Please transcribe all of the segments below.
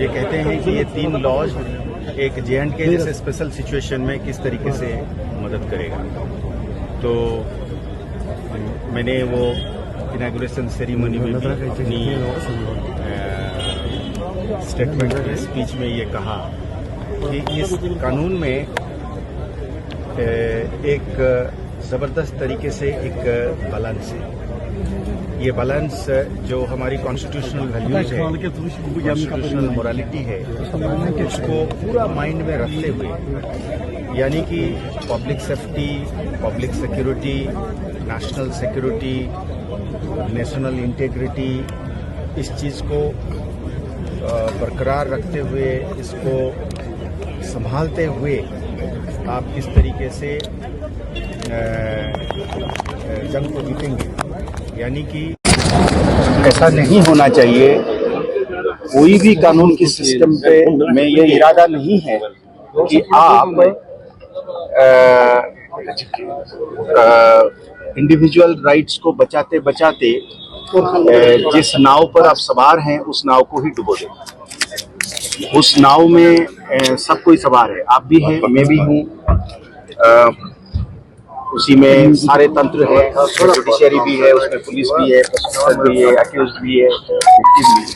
ये कहते हैं कि ये 3 लॉज एक J&K जैसे स्पेशल सिचुएशन में किस तरीके से मदद करेगा। तो मैंने वो इनॉग्रेशन सेरेमनी में भी अपनी स्टेटमेंट में स्पीच में ये कहा कि इस कानून में एक ज़बरदस्त तरीके से एक बैलेंस है। ये बैलेंस जो हमारी कॉन्स्टिट्यूशनल वैल्यूज है, कॉन्स्टिट्यूशनल मोरालिटी है, उसको पूरा माइंड में रखते हुए, यानी कि public safety, public security, national security, national integrity, इस चीज़ को बरकरार रखते हुए, इसको संभालते हुए आप किस तरीके से जंग को जीतेंगे। यानी कि ऐसा नहीं होना चाहिए। कोई भी कानून की सिस्टम पे में ये इरादा नहीं है कि आप इंडिविजुअल राइट्स को बचाते बचाते जिस नाव पर आप सवार हैं उस नाव को ही डुबो दें। उस नाव में सब कोई सवार है, आप भी हैं, मैं भी हूँ, उसी में सारे तंत्र है, जुडिशियरी भी है, उसमें पुलिस भी है, प्रोसिक्यूटर भी है, अक्यूज्ड भी है, विक्टिम भी है।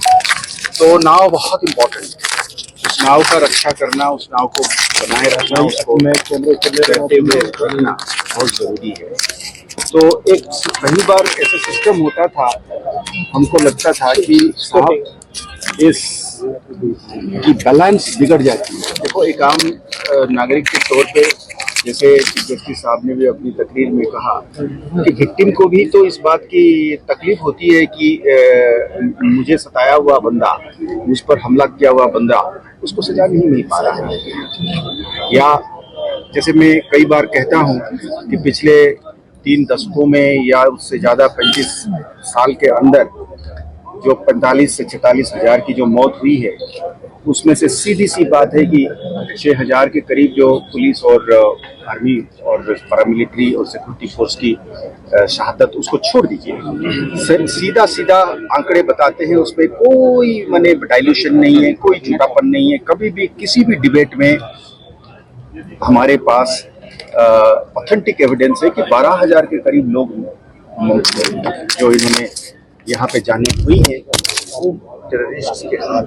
तो नाव बहुत इम्पोर्टेंट है। उस नाव का रक्षा करना, उस नाव को बनाए रखना, उसको रहते हुए रखना बहुत जरूरी है। तो एक कई बार ऐसा सिस्टम होता था, हमको लगता था कि साहब इस की बैलेंस बिगड़ जाती है। देखो, एक आम नागरिक के तौर पे, जैसे चीफ जस्टिस साहब ने भी अपनी तकरीर में कहा कि विक्टिम को भी तो इस बात की तकलीफ होती है कि मुझे सताया हुआ बंदा, मुझ पर हमला किया हुआ बंदा, उसको सजा नहीं मिल पा रहा है। या जैसे मैं कई बार कहता हूँ कि पिछले 3 दशकों में या उससे ज़्यादा 35 साल के अंदर जो 45 से 46 हज़ार की जो मौत हुई है, उसमें से सीधी सी बात है कि 6,000 के करीब जो पुलिस और आर्मी और पैरामिलिट्री और सिक्योरिटी फोर्स की शहादत, उसको छोड़ दीजिए। सीधा सीधा आंकड़े बताते हैं, उसमें कोई माने डाइल्यूशन नहीं है, कोई झूठापन नहीं है। कभी भी किसी भी डिबेट में हमारे पास ऑथेंटिक एविडेंस है कि 12,000 के करीब लोग जो इन्होंने यहाँ पे जाने हुई है वो टेररिस्ट के हाथ।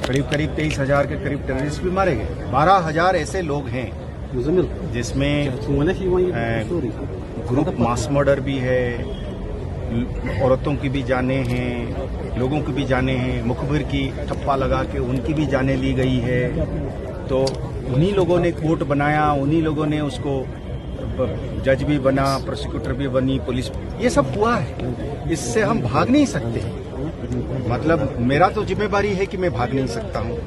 करीब 23,000 के करीब टेररिस्ट भी मारे गए। 12,000 ऐसे लोग हैं जिसमें ग्रुप मास मर्डर भी है, औरतों की भी जानें हैं, लोगों की भी जानें हैं, मुखबिर की ठप्पा लगा के उनकी भी जानें ली गई है। तो उन्हीं लोगों ने कोर्ट बनाया, उन्हीं लोगों ने उसको जज भी बना, प्रोसिक्यूटर भी बनी, पुलिस, ये सब हुआ है। इससे हम भाग नहीं सकते। मतलब मेरा तो जिम्मेदारी है कि मैं भाग नहीं सकता हूँ,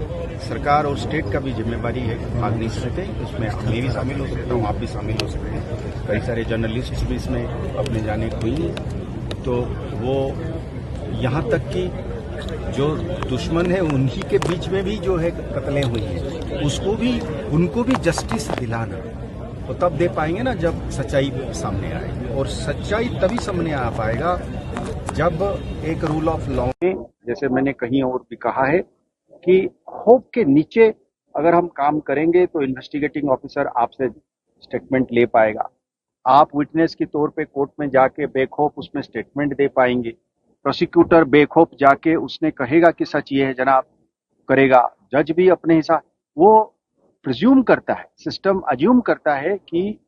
सरकार और स्टेट का भी जिम्मेदारी है कि भाग नहीं सकते। उसमें मैं भी शामिल हो सकता हूँ, आप भी शामिल हो सकते हैं, कई सारे जर्नलिस्ट भी इसमें अपने जाने हुई हैं। तो वो यहाँ तक कि जो दुश्मन है उन्हीं के बीच में भी जो है कत्लें हुई हैं, उसको भी, उनको भी जस्टिस दिलाना तो तब दे पाएंगे ना जब सच्चाई सामने आएगी। और सच्चाई तभी सामने आ पाएगा जब एक रूल ऑफ लॉ में, जैसे मैंने कहीं और भी कहा है कि होप के नीचे अगर हम काम करेंगे तो इन्वेस्टिगेटिंग ऑफिसर आपसे स्टेटमेंट ले पाएगा, आप विटनेस के तौर पे कोर्ट में जाके बेखौफ उसमें स्टेटमेंट दे पाएंगे, प्रोसिक्यूटर बेखौफ जाके उसने कहेगा कि सच ये है जनाब, करेगा, जज भी अपने हिसाब, वो प्रिज्यूम करता है, सिस्टम अज्यूम करता है कि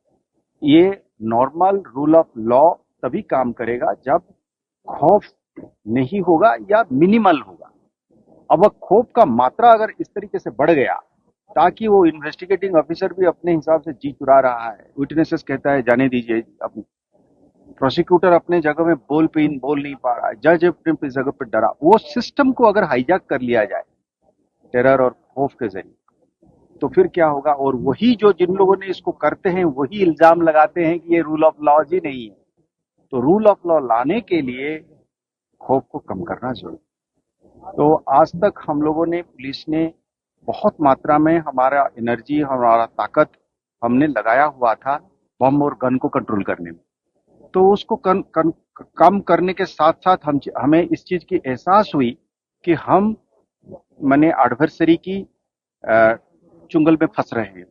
ये नॉर्मल रूल ऑफ लॉ तभी काम करेगा जब खौफ नहीं होगा या मिनिमल होगा। अब वह खौफ का मात्रा अगर इस तरीके से बढ़ गया ताकि वो इन्वेस्टिगेटिंग ऑफिसर भी अपने हिसाब से जी चुरा रहा है, विटनेसेस कहता है जाने दीजिए, अपने प्रोसिक्यूटर अपने जगह में बोल नहीं पा रहा है, जज अपनी जगह पर डरा, वो सिस्टम को अगर हाईजैक कर लिया जाए टेरर और खौफ के जरिए तो फिर क्या होगा। और वही जो जिन लोगों ने इसको करते हैं वही इल्जाम लगाते हैं कि ये रूल ऑफ लॉ ही नहीं है। तो रूल ऑफ लॉ लाने के लिए खौफ को कम करना जरूरी। तो आज तक हम लोगों ने, पुलिस ने बहुत मात्रा में हमारा एनर्जी, हमारा ताकत हमने लगाया हुआ था बम और गन को कंट्रोल करने में। तो उसको कम करने के साथ साथ हमें इस चीज की एहसास हुई कि हम माने एडवर्सरी की चुंगल में फंस रहे हैं।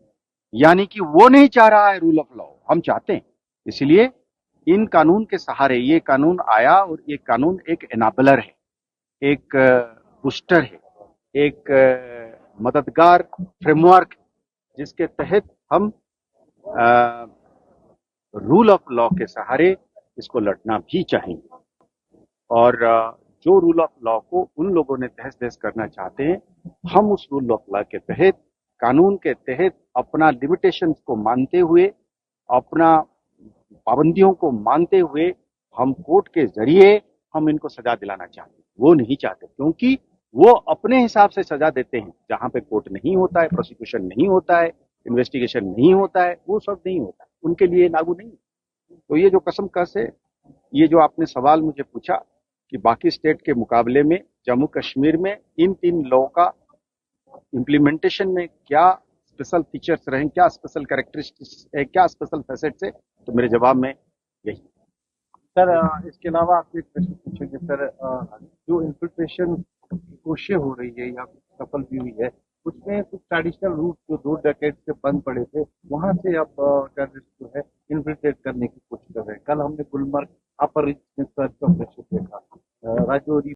यानी कि वो नहीं चाह रहा है रूल ऑफ लॉ, हम चाहते हैं। इसलिए इन कानून के सहारे ये कानून आया और ये कानून एक एनाबलर है, एक बूस्टर है, एक मददगार फ्रेमवर्क जिसके तहत हम रूल ऑफ लॉ के सहारे इसको लड़ना भी चाहेंगे। और जो रूल ऑफ लॉ को उन लोगों ने तहस नहस करना चाहते हैं, हम उस रूल ऑफ लॉ के तहत, कानून के तहत अपना लिमिटेशन को मानते हुए, अपना पाबंदियों को मानते हुए हम कोर्ट के जरिए हम इनको सजा दिलाना चाहते हैं। वो नहीं चाहते, क्योंकि वो अपने हिसाब से सजा देते हैं। जहां पे कोर्ट नहीं होता है, प्रोसिक्यूशन नहीं होता है, इन्वेस्टिगेशन नहीं होता है, वो सब नहीं होता है, उनके लिए लागू नहीं। तो ये जो कसम कस है, ये जो आपने सवाल मुझे पूछा कि बाकी स्टेट के मुकाबले में जम्मू कश्मीर में इन 3 लॉ का इम्प्लीमेंटेशन में क्या स्पेशल फीचर्स रहे, क्या स्पेशल कैरेक्टरिस्टिक्स है, क्या स्पेशल फैसेट्स है, तो मेरे जवाब में यही। सर इसके अलावा आपसे एक प्रश्न पूछेंगे सर, जो इन्फिल्ट्रेशन की कोशिशें हो रही है या सफल भी हुई है, उसमें कुछ ट्रेडिशनल रूट जो 2 डेकेड से बंद पड़े थे, वहां से अब टेररिस्ट जो है इन्फिल्ट्रेट करने की कोशिश कर रहे हैं। कल हमने गुलमर्ग अपर रीजनल सर्च ऑपरेशन देखा, राजौरी